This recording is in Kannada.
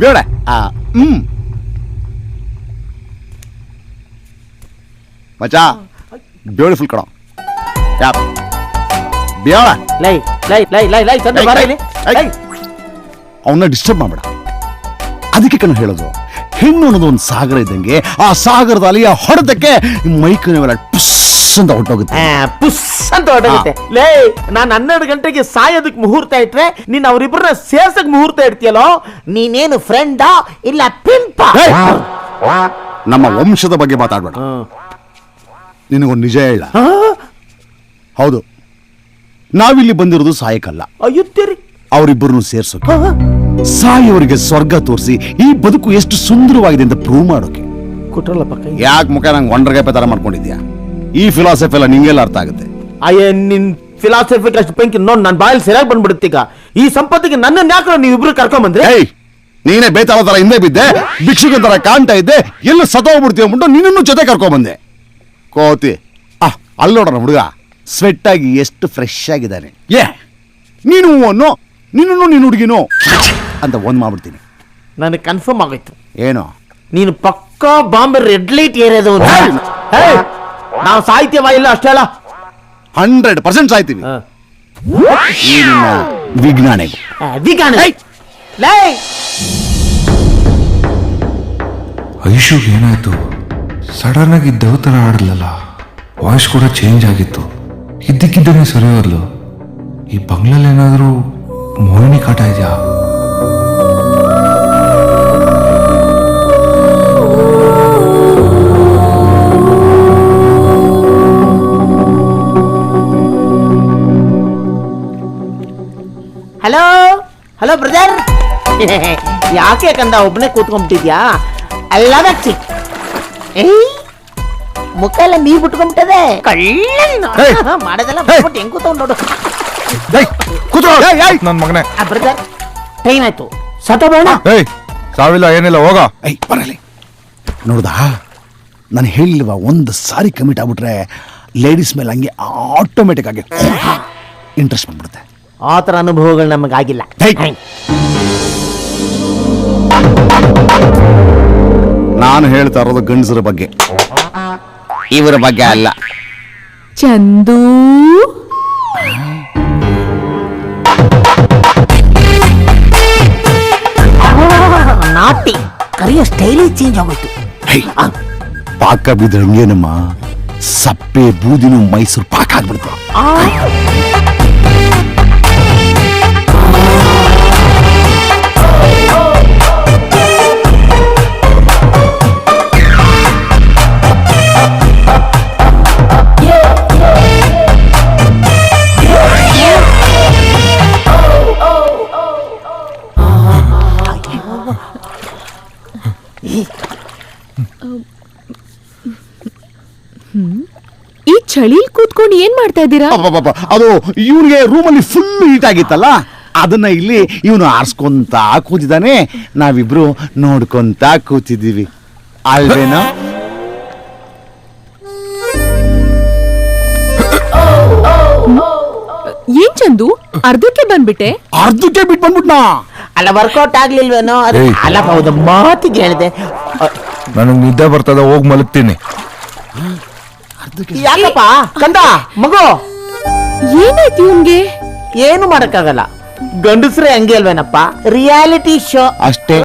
ಬೇಡ. ಮಚ ಬ್ಯೂಟಿಫುಲ್ ಕಣ. ಬೇಡ ಅವನ್ನ ಡಿಸ್ಟರ್ಬ್ ಮಾಡಬೇಡ. ಅದಕ್ಕೆ ಕಣ ಹೇಳೋದು, ಹೆಣ್ಣು ಅನ್ನೋದು ಒಂದು ಸಾಗರ ಇದ್ದಂಗೆ, ಆ ಸಾಗರದ ಅಲೆಯ ಹೊಡೆದಕ್ಕೆ ಮೈಕನೆಲ್ಲ ಟುಸ್ ಅಂತ ಹೊಟ್ಟೋಗುತ್ತೆ. ಪುಸ್ ಅಂತ ಹೊಟ್ಟೋಗುತ್ತೆ. ಲೇ, ನಾನು 12 ಗಂಟೆಗೆ ಸಾಯೋದಕ್ಕೆ ಮುಹೂರ್ತ ಇಟ್ರೆ ನೀನ್ ಅವ್ರಿಬ್ರನ್ನ ಸೇರ್ಸಕ್ ಮುಹೂರ್ತ ಇಡ್ತೀಯಲ್ಲೋ. ನೀನೇನು ಫ್ರೆಂಡಾ ಇಲ್ಲ ಪಿಂಪ? ನಮ್ಮ ವಂಶದ ಬಗ್ಗೆ ಮಾತಾಡ್ಬೇಡ. ನಿನಗೊಂದು ನಿಜ ಹೇಳ. ಹೌದು, ನಾವಿಲ್ಲಿ ಬಂದಿರೋದು ಸಾಯಕಲ್ಲ, ಅಯ್ಯುತ್ತೀರಿ ಅವರಿಬ್ಬರನ್ನು ಸೇರ್ಸೋಕೆ. ಸಾಯವರಿಗೆ ಸ್ವರ್ಗ ತೋರಿಸಿ ಈ ಬದುಕು ಎಷ್ಟು ಸುಂದರವಾಗಿದೆ ಅಂತ ಪ್ರೂವ್ ಮಾಡೋಕೆ. ಕುಟ್ರಲ್ಲ ಪಕ್ಕ. ಯಾಕೆ ಮುಖ ನಂಗೆ ಒಂಡ್ರಗೈಪೆ ತರ ಮಾಡ್ಕೊಂಡಿದ್ಯಾ? ಈ ಫಿಲಾಸಫಿ ಎಲ್ಲ ನಿಂಗೆಲ್ಲ ಅರ್ಥ ಆಗುತ್ತೆ? ಅಯ್ಯ, ನಿನ್ ಫಿಲಾಸಫಿ ಅಷ್ಟು ಬೆಂಕಿ ನೋಡ್ ನನ್ನ ಬಾಯಲ್ಲಿ ಸರಿಯಾಗಿ ಬಂದ್ಬಿಡುತ್ತೆ. ಈಗ ಈ ಸಂಪತ್ತಿಗೆ ನನ್ನ ಯಾಕೆ ನೀವಿಬ್ರು ಕರ್ಕೊಂಡ್ ಬಂದ್ರೆ? ನೀನೇ ಬೇತಾಳ ತರ ಹಿಂದೆ ಬಿದ್ದೆ, ಭಿಕ್ಷುಕ ತರ ಕಾಣ್ತಾ ಇದ್ದೆ, ಎಲ್ಲ ಸತ್ತೋಗ್ಬಿಡ್ತೀವಿ ಅಂದ್ಬಿಟ್ಟು ನಿನ್ನನ್ನು ಜೊತೆ ಕರ್ಕೊಂಡ್ ಬಂದೆ. ಕೋತಿ ಅಲ್ಲಿ ನೋಡೋಣ, ಹುಡುಗ ಸ್ವೆಟ್ ಆಗಿ ಎಷ್ಟು ಫ್ರೆಶ್ ಆಗಿದ್ದಾನೆ. ನೀನು ಅನ್ನೋ, ನಿನ್ನನ್ನು ನೀನು ಹುಡುಗಿನೋ ಅಂತ ಒಂದ್ ಮಾಡ್ಬಿಡ್ತೀನಿ. ನನಗೆ ಕನ್ಫರ್ಮ್ ಆಗೋಯ್ತು. ಏನು? ನೀನು ಪಕ್ಕಾ ಬಾಂಬೆ ರೆಡ್ ಲೈಟ್ ಏರಿಯಾದ. ನಾವು ಸಾಹಿತ್ಯವ ಇಲ್ಲ ಅಷ್ಟೇ ಅಲ್ಲ, 100% ಸಾಯ್ತೀವಿ. ವಿಜ್ಞಾನ ಐಶುಗೆ ಏನಾಯ್ತು? ಸಡನ್ ಆಗಿ ದವ್ ತರ ಆಡಲಲ್ಲ, ವಾಯ್ಸ್ ಕೂಡ ಚೇಂಜ್ ಆಗಿತ್ತು. ಇದ್ದಕ್ಕಿದ್ದಂಗೆ ಸರಿ ಹೋದ್ಲು. ಈ ಬಂಗ್ಲಲ್ಲಿ ಏನಾದರೂ ಮೋಹಿನಿ ಕಾಟ ಇದೆಯಾ? Hello hello brother. ಯಾಕೆ ಕಂದ ಒಬ್ಬನೇ ಕೂತ್ಕೊಂಡ್ಬಿಟ್ಟಿದ್ಯಾ? ಎಲ್ಲ ಮುಖ ಎಲ್ಲ ನೀರ್ ಬಿಟ್ಕೊಂಡ್ಬಿಟ್ಟದೆ. ಮಾಡೋದೆಲ್ಲ ಹೆಂಗ್ ಕೂತ್ಕೊಂಡ್ ನೋಡು. ನನ್ ಮಗನೇ. ಬ್ರದರ್, ಟೈಮ್ ಆಯ್ತು, ಸತ ಬೇಡ. ಸಾವಿಲ್ಲ, ಏನಿಲ್ಲ, ಹೋಗ. ಬರಲಿ. ನೋಡ್ದಾ, ನಾನು ಹೇಳಿಲ್ವಾ, ಒಂದು ಸಾರಿ ಕಮಿಟ್ ಆಗ್ಬಿಟ್ರೆ ಲೇಡೀಸ್ ಮೇಲೆ ಹಂಗೆ ಆಟೋಮೆಟಿಕ್ ಆಗಿ ಇಂಟ್ರೆಸ್ಟ್ ಬಂದ್ಬಿಡುತ್ತೆ. ಆ ಥರ ಅನುಭವಗಳು ನಮಗಾಗಿಲ್ಲ. ನಾನು ಹೇಳ್ತಾ ಇರೋದು ಗಂಡಸರ ಬಗ್ಗೆ, ಇವರ ಬಗ್ಗೆ ಅಲ್ಲ. ಚಂದು, ನಾಟಿ ಕರಿಯೋ ಸ್ಟೈಲೇ ಚೇಂಜ್ ಆಗೋಯ್ತು. ಪಾಕ ಬಿದ್ರೆ ಹಂಗೇನಮ್ಮ, ಸಪ್ಪೆ ಬೂದಿನೂ ಮೈಸೂರು ಪಾಕ ಆಗ್ಬಿಡ್ತು. ಈ ಚಳಿಲ್ ಕೂತ್ಕೊಂಡು ಏನ್ ಮಾಡ್ತಾ ಇದ್ದೀರಾ? ಅದು ಇವನಿಗೆ ರೂಮಲ್ಲಿ ಫುಲ್ ಹೀಟ್ ಆಗಿತ್ತಲ್ಲ, ಅದನ್ನ ಇಲ್ಲಿ ಇವನು ಆರ್ಸ್ಕೊಂತ ಕೂತಿದ್ದಾನೆ, ನಾವಿಬ್ರು ನೋಡ್ಕೊಂತ ಕೂತಿದ್ದೀವಿ ಅಲ್ವೇನೋ? ಏನ್ ಚಂದು, ಅರ್ಧಕ್ಕೆ ಬಂದ್ಬಿಟ್ಟೆ? ಅರ್ಧಕ್ಕೆ ಬಿಟ್ಟು ಬಂದ್ಬಿಟ್ನಾ? ಅಲ್ಲ, ವರ್ಕೌಟ್ ಆಗ್ಲಿಲ್ವೇನೋ? ಅಲ್ಲ, ಹೌದು, ಮಾತಿಗೆ ಹೇಳಿದೆ. ನನಗೆ ನಿದ್ದೆ ಬರ್ತದ, ಹೋಗಿ ಮಲಗ್ತೀನಿ. ಯಾಕಪ್ಪ ಕಂದ ಮಗು, ಏನಾಯ್ತು ಇವ್ನ್ಗೆ? ಏನು ಮಾಡಕ್ಕಾಗಲ್ಲ, ಗಂಡಸ್ರೆ ಹಂಗೆ ಅಲ್ವೇನಪ್ಪ, ರಿಯಾಲಿಟಿ ಶೋ ಅಷ್ಟೇ.